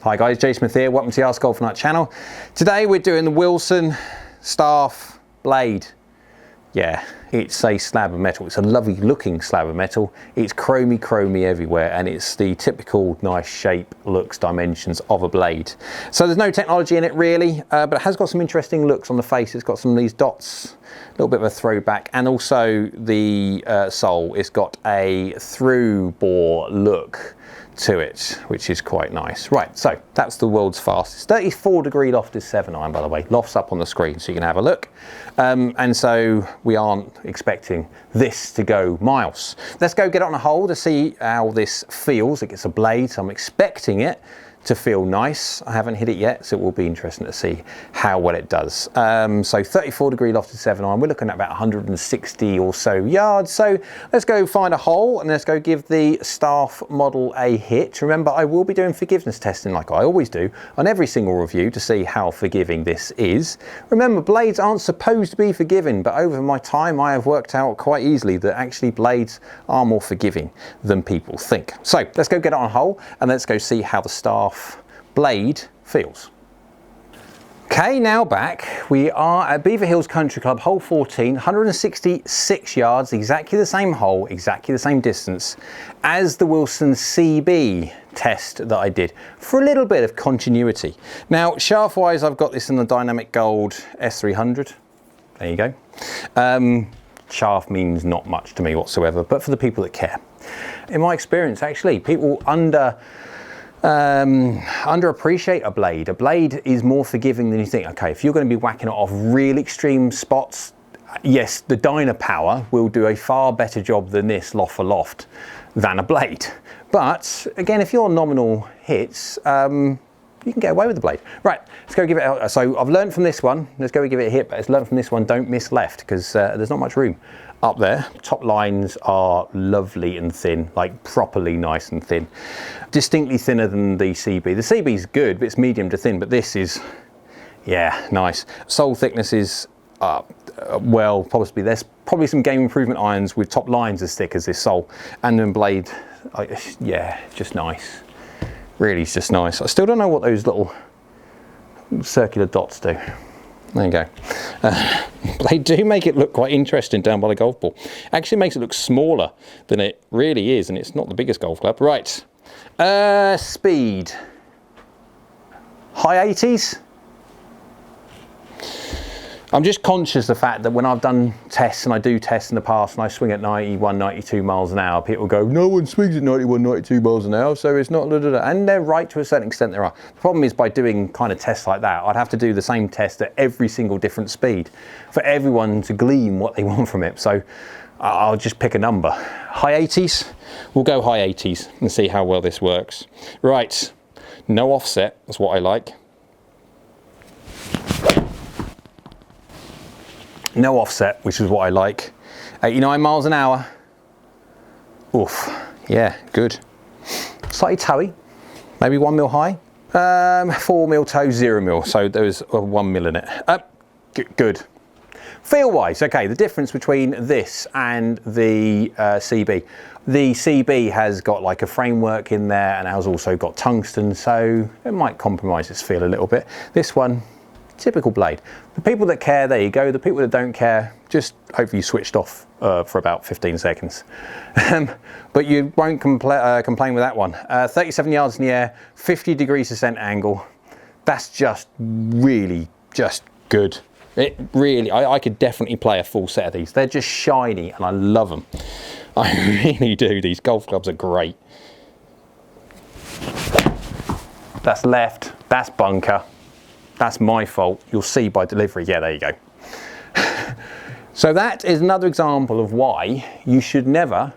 Hi guys, Jay Smith here, welcome to the AskGolfNut channel. Today we're doing the Wilson Staff Blade. Yeah, it's a slab of metal. It's a lovely looking slab of metal. It's chromy everywhere, and it's the typical nice shape, looks, dimensions of a blade. So there's no technology in it really, but it has got some interesting looks on the face. It's got some of these dots, a little bit of a throwback, and also the sole, it's got a through bore look to it, which is quite nice. Right, so that's the world's fastest 34-degree lofted 7-iron, by the way. Loft's up on the screen so you can have a look. And so we aren't expecting this to go miles. Let's go get it on a hole to see how this feels. It gets a blade, so I'm expecting it to feel nice. I haven't hit it yet, so it will be interesting to see how well it does. So 34-degree lofted 7-iron, we're looking at about 160 or so yards. So let's go find a hole and let's go give the Staff model a hit. Remember, I will be doing forgiveness testing like I always do on every single review to see how forgiving this is. Remember, blades aren't supposed to be forgiving, but over my time I have worked out quite easily that actually blades are more forgiving than people think. So let's go get it on a hole and let's go see how the Staff blade feels. Okay, now back. We are at Beaver Hills Country Club, hole 14, 166 yards, exactly the same hole, exactly the same distance as the Wilson CB test that I did, for a little bit of continuity. Now, shaft wise, I've got this in the Dynamic Gold S300. There you go. Shaft means not much to me whatsoever, but for the people that care. In my experience, actually, people underappreciate a blade. A blade is more forgiving than you think. Okay, if you're going to be whacking it off real extreme spots, yes, the Dyna power will do a far better job than this loft for loft than a blade. But again, if you're nominal hits, you can get away with the blade. Right, let's go give it a, so I've learned from this one, let's go give it a hit, but let's learn from this one, don't miss left, because there's not much room up there. Top lines are lovely and thin, like properly nice and thin. Distinctly thinner than the CB. The CB is good, but it's medium to thin, but this is, yeah, nice. Sole thickness is, well, possibly, there's probably some game improvement irons with top lines as thick as this sole. And then blade, yeah, just nice. Really, it's just nice. I still don't know what those little circular dots do. There you go. They do make it look quite interesting down by the golf ball. Actually makes it look smaller than it really is, and it's not the biggest golf club. Right, speed. High 80s. I'm just conscious of the fact that when I've done tests, and I do tests in the past, and I swing at 91, 92 miles an hour, people go, no one swings at 91, 92 miles an hour, so it's not, and they're right to a certain extent there are. The problem is by doing kind of tests like that, I'd have to do the same test at every single different speed for everyone to glean what they want from it. So I'll just pick a number. High 80s, we'll go high 80s and see how well this works. Right, no offset, that's what I like. No offset, which is what I like. 89 miles an hour. Oof, yeah, good. Slightly toey, maybe 1 mil high. 4 mil toe, 0 mil, so there's 1 mil in it. Good. Feel wise, okay, the difference between this and the CB. The CB has got like a framework in there and has also got tungsten, so it might compromise its feel a little bit. This one, typical blade. The people that care, there you go. The people that don't care, just hopefully you switched off for about 15 seconds. But you won't complain with that one. 37 yards in the air, 50 degrees descent angle. That's just really just good. It really, I could definitely play a full set of these. They're just shiny and I love them. I really do. These golf clubs are great. That's left, that's bunker. That's my fault. You'll see by delivery. Yeah, there you go. So that is another example of why you should never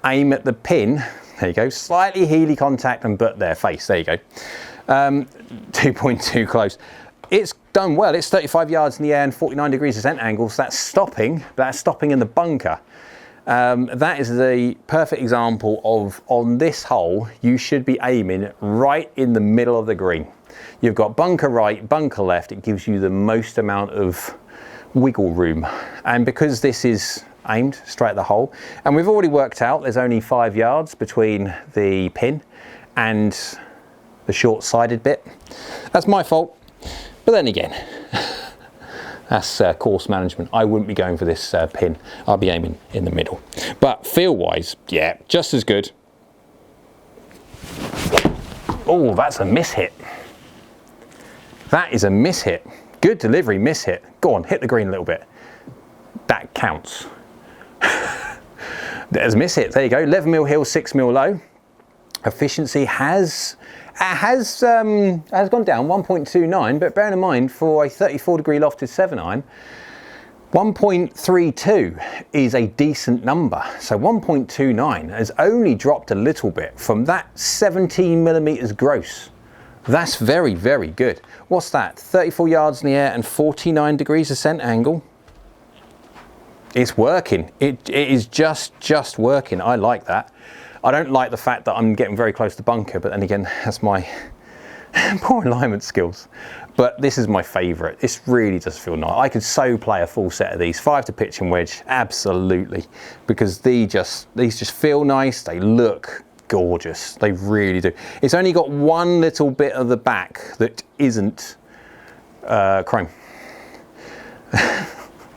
aim at the pin. There you go. Slightly heely contact and butt there, face. There you go. 2.2 close. It's done well. It's 35 yards in the air and 49 degrees descent angle. So that's stopping. That's stopping in the bunker. That is the perfect example of, on this hole, you should be aiming right in the middle of the green. You've got bunker right, bunker left. It gives you the most amount of wiggle room. And because this is aimed straight at the hole, and we've already worked out there's only 5 yards between the pin and the short-sided bit. That's my fault, but then again, that's course management. I wouldn't be going for this pin. I'll be aiming in the middle. But feel-wise, yeah, just as good. Oh, that's a miss hit. That is a miss hit. Good delivery, miss hit. Go on, hit the green a little bit. That counts. There's a miss hit. There you go. 11mm hill, 6mm low. Efficiency has gone down 1.29, but bearing in mind for a 34-degree lofted 7-iron, 1.32 is a decent number. So 1.29 has only dropped a little bit from that 17mm gross. That's very, very good. What's that? 34 yards in the air and 49 degrees ascent angle. It's working. It is just working. I like that. I don't like the fact that I'm getting very close to bunker, but then again, that's my poor alignment skills. But this is my favourite. This really does feel nice. I could so play a full set of these. 5 to pitch and wedge, absolutely. Because these just feel nice. They look gorgeous. They really do. It's only got one little bit of the back that isn't chrome.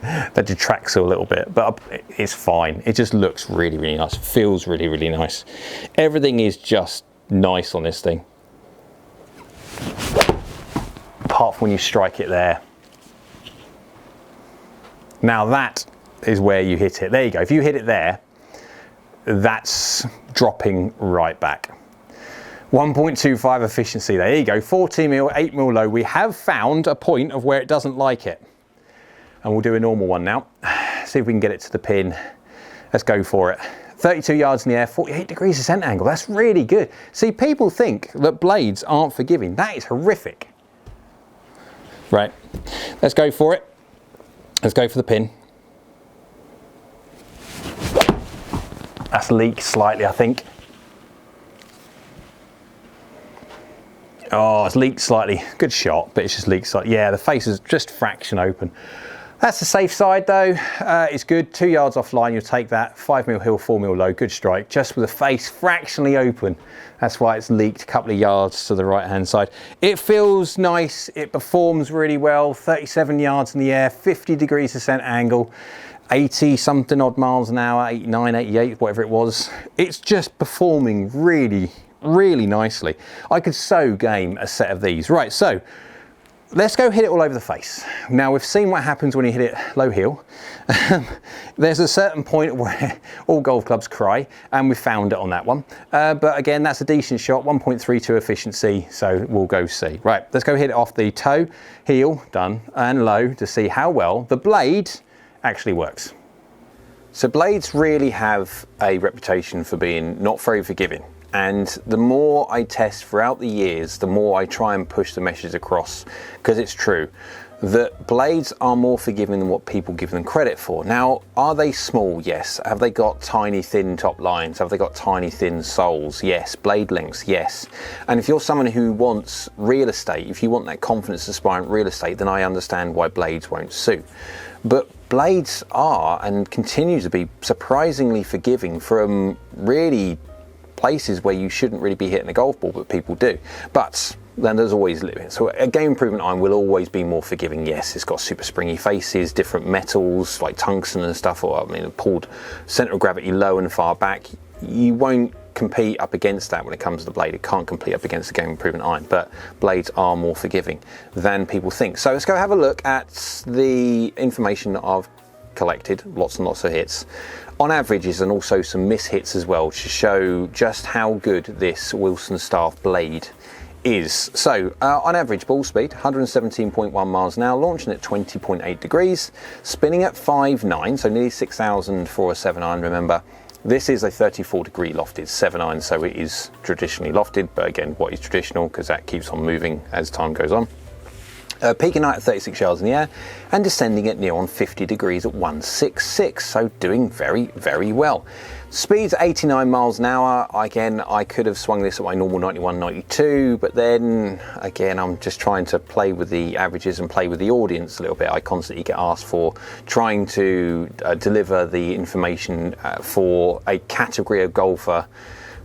That detracts a little bit, but it's fine. It just looks really, really nice. It feels really, really nice. Everything is just nice on this thing. Apart from when you strike it there. Now that is where you hit it. There you go. If you hit it there, that's dropping right back. 1.25 efficiency there. There you go. 14mm, 8mm low. We have found a point of where it doesn't like it. And we'll do a normal one now. See if we can get it to the pin. Let's go for it. 32 yards in the air, 48 degrees ascent angle. That's really good. See, people think that blades aren't forgiving. That is horrific. Right, let's go for it. Let's go for the pin. That's leaked slightly, I think. Oh, it's leaked slightly. Good shot, but it's just leaked slightly. Yeah, the face is just fraction open. That's the safe side though. It's good. 2 yards offline, you'll take that. 5mm hill, 4mm low, good strike. Just with the face fractionally open. That's why it's leaked a couple of yards to the right hand side. It feels nice. It performs really well. 37 yards in the air, 50 degrees ascent angle, 80 something odd miles an hour, 89, 88, whatever it was. It's just performing really, really nicely. I could so game a set of these. Right, so let's go hit it all over the face. Now we've seen what happens when you hit it low heel. There's a certain point where all golf clubs cry, and we found it on that one. But again, that's a decent shot, 1.32 efficiency, so we'll go see. Right, let's go hit it off the toe, heel, done, and low to see how well the blade actually works. So blades really have a reputation for being not very forgiving. And the more I test throughout the years, the more I try and push the message across, because it's true that blades are more forgiving than what people give them credit for. Now, are they small? Yes. Have they got tiny thin top lines? Have they got tiny thin soles? Yes. Blade lengths? Yes. And if you're someone who wants real estate, if you want that confidence aspirant real estate, then I understand why blades won't suit. But blades are and continue to be surprisingly forgiving from really places where you shouldn't really be hitting a golf ball, but people do. But then there's always limits. So a game improvement iron will always be more forgiving. Yes, it's got super springy faces, different metals like tungsten and stuff, or I mean, pulled center of gravity low and far back. You won't compete up against that when it comes to the blade. It can't compete up against the game improvement iron, but blades are more forgiving than people think. So let's go have a look at the information that I've collected, lots and lots of hits on averages, and also some miss hits as well, to show just how good this Wilson Staff blade is. So on average ball speed 117.1 miles an hour, launching at 20.8 degrees, spinning at 5.9, so nearly 6,000 for a 7-iron. Remember, this is a 34 degree lofted 7-iron, so it is traditionally lofted, but again, what is traditional, because that keeps on moving as time goes on. Peaking out at 36 yards in the air and descending at near on 50 degrees at 166, so doing very, very well. Speeds 89 miles an hour. Again, I could have swung this at my normal 91, 92, but then again, I'm just trying to play with the averages and play with the audience a little bit. I constantly get asked for trying to deliver the information for a category of golfer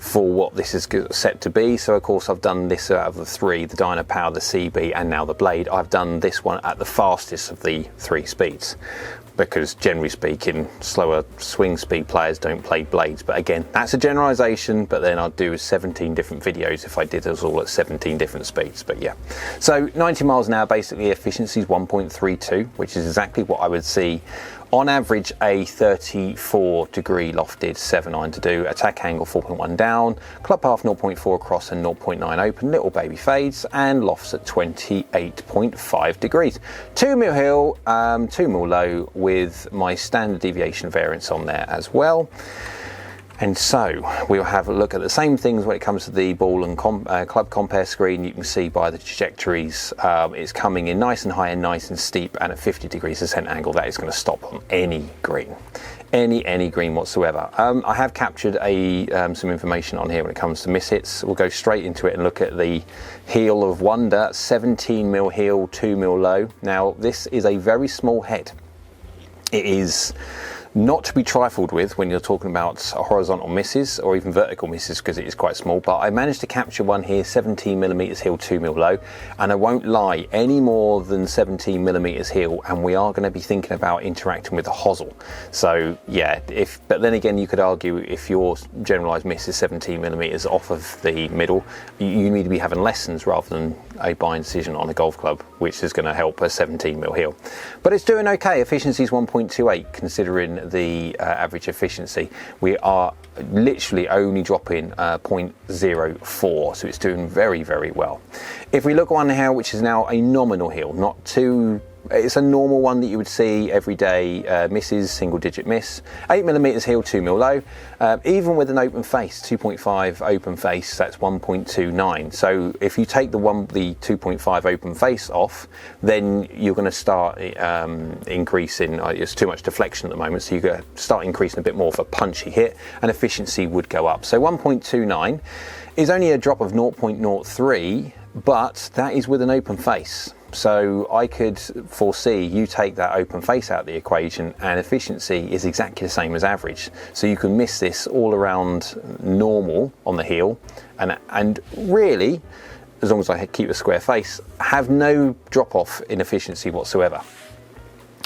for what this is set to be. So of course I've done this out of the three, the Dynapower, the CB and now the Blade. I've done this one at the fastest of the 3 speeds, because generally speaking slower swing speed players don't play blades. But again, that's a generalization, but then I'd do 17 different videos if I did us all at 17 different speeds. But yeah, so 90 miles an hour, basically efficiency is 1.32, which is exactly what I would see on average a 34 degree lofted 7-iron to do. Attack angle 4.1 down, club path 0.4 across and 0.9 open, little baby fades, and lofts at 28.5 degrees. 2 mil hill, 2 mil low, with my standard deviation variance on there as well. And so we'll have a look at the same things when it comes to the ball and club compare screen. You can see by the trajectories, it's coming in nice and high and nice and steep, and at 50 degrees descent angle, that is going to stop on any green. Any green whatsoever. I have captured some information on here when it comes to mishits. We'll go straight into it and look at the heel of wonder, 17 mil heel, 2 mil low. Now this is a very small head. It is not to be trifled with when you're talking about horizontal misses or even vertical misses, because it is quite small. But I managed to capture one here, 17 millimeters heel, 2 mil low, and I won't lie, any more than 17 millimeters heel and we are going to be thinking about interacting with the hosel. So yeah, but then again, you could argue if your generalized miss is 17 millimeters off of the middle, you need to be having lessons rather than a buying decision on a golf club, which is going to help a 17 mil heel. But it's doing okay. Efficiency is 1.28 considering the average efficiency. We are literally only dropping 0.04, so it's doing very well. If we look on here, which is now a nominal heel, not too, it's a normal one that you would see every day, misses, single digit miss, 8 millimeters heel, 2 mil low, even with an open face, 2.5 open face, that's 1.29. So if you take the 2.5 open face off, then you're going to start increasing, it's too much deflection at the moment, so you're going to start increasing a bit more of a punchy hit, and efficiency would go up. So 1.29 is only a drop of 0.03, but that is with an open face. So I could foresee you take that open face out of the equation and efficiency is exactly the same as average. So you can miss this all around normal on the heel, and really, as long as I keep a square face, have no drop off in efficiency whatsoever.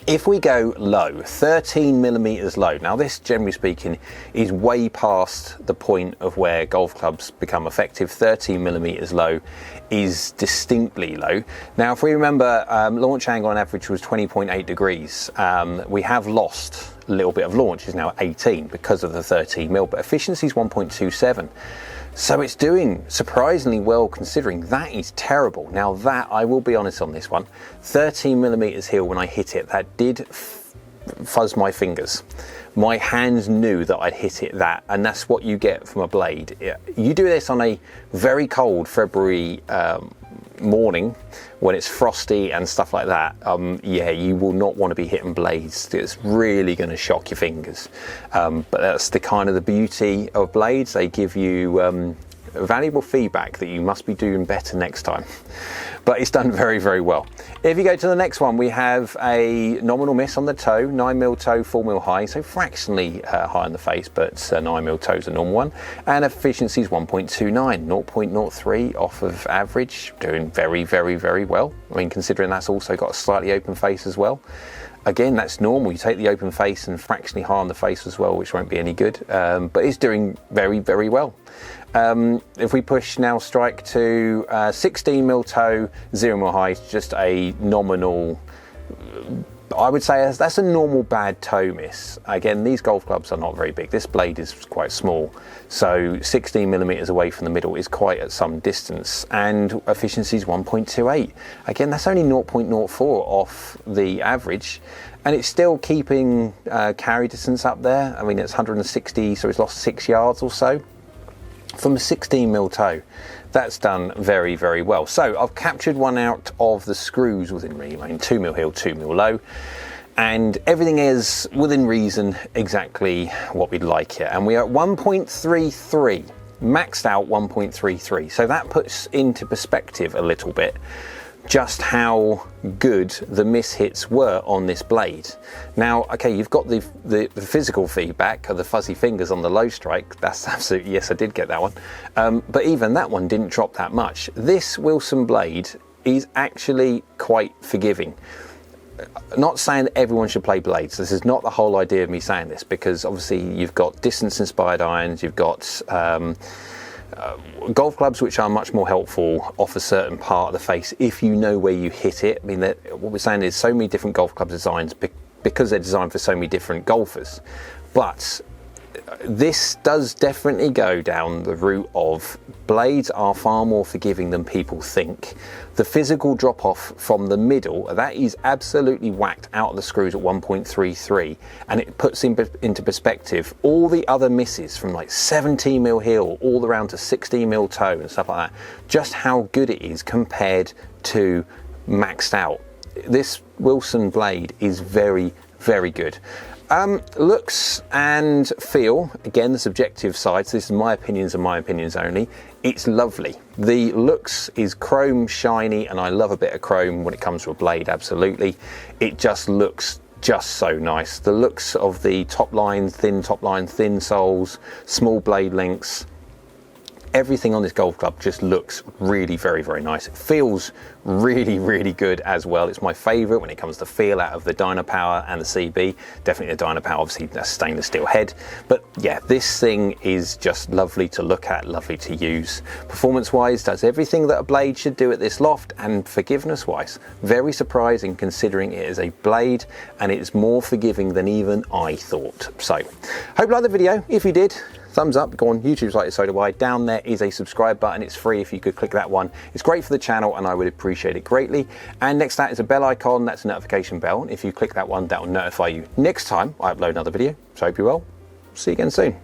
If we go low, 13 millimeters low, now this generally speaking is way past the point of where golf clubs become effective. 13 millimeters low is distinctly low. Now if we remember, launch angle on average was 20.8 degrees. We have lost a little bit of launch, is now 18 because of the 13 mil, but efficiency is 1.27. So it's doing surprisingly well considering. That is terrible. Now that, I will be honest on this one, 13 millimeters heel, when I hit it, that did fuzz my fingers. My hands knew that I'd hit it that, and that's what you get from a blade. You do this on a very cold February morning when it's frosty and stuff like that, yeah, you will not want to be hitting blades. It's really going to shock your fingers. But that's the kind of the beauty of blades. They give you valuable feedback that you must be doing better next time. But it's done very well. If you go to the next one, we have a nominal miss on the toe, 9 mil toe, 4 mil high, so fractionally high on the face, but 9 mil toe is a normal one. And efficiency is 1.29, 0.03 off of average, doing very well. I mean, considering that's also got a slightly open face as well. Again, that's normal. You take the open face and fractionally high on the face as well, which won't be any good, but it's doing very well. If we push now strike to 16 mil toe, 0 mil high, just a nominal, I would say that's a normal bad toe miss. Again, these golf clubs are not very big. This blade is quite small, so 16 millimeters away from the middle is quite at some distance, and efficiency is 1.28. Again, that's only 0.04 off the average, and it's still keeping carry distance up there. I mean, it's 160, so it's lost 6 yards or so. From a 16 mil toe, that's done very well. So I've captured one out of the screws within reason, 2 mil heel, 2 mil low, and everything is within reason exactly what we'd like here. And we are at 1.33, maxed out 1.33. So that puts into perspective a little bit just how good the miss hits were on this blade. Now, okay, you've got the physical feedback of the fuzzy fingers on the low strike. That's absolutely, yes, I did get that one. But even that one didn't drop that much. This Wilson blade is actually quite forgiving. Not saying that everyone should play blades. This is not the whole idea of me saying this, because obviously you've got distance inspired irons, you've got golf clubs which are much more helpful off a certain part of the face if you know where you hit it. I mean, what we're saying is so many different golf club designs because they're designed for so many different golfers. But this does definitely go down the route of blades are far more forgiving than people think. The physical drop off from the middle, that is absolutely whacked out of the screws at 1.33, and it puts into perspective all the other misses from like 17mm heel all around to 16mm toe and stuff like that, just how good it is compared to maxed out. This Wilson blade is very, very good. Looks and feel, again, the subjective side, so this is my opinions and my opinions only. It's lovely. The looks is chrome shiny, and I love a bit of chrome when it comes to a blade, absolutely. It just looks just so nice. The looks of the top line, thin soles, small blade lengths, everything on this golf club just looks really very, very nice. It feels really, really good as well. It's my favorite when it comes to feel out of the Dynapower and the CB. Definitely the Dynapower, obviously that's stainless steel head. But yeah, this thing is just lovely to look at, lovely to use. Performance wise, does everything that a blade should do at this loft, and forgiveness wise, very surprising considering it is a blade and it's more forgiving than even I thought. So, hope you liked the video. If you did, thumbs up, go on YouTube's like it, so do I. Down there is a subscribe button, it's free if you could click that one. It's great for the channel and I would appreciate it greatly. And next to that is a bell icon, that's a notification bell. If you click that one, that will notify you next time I upload another video. So I hope you're well, see you again soon.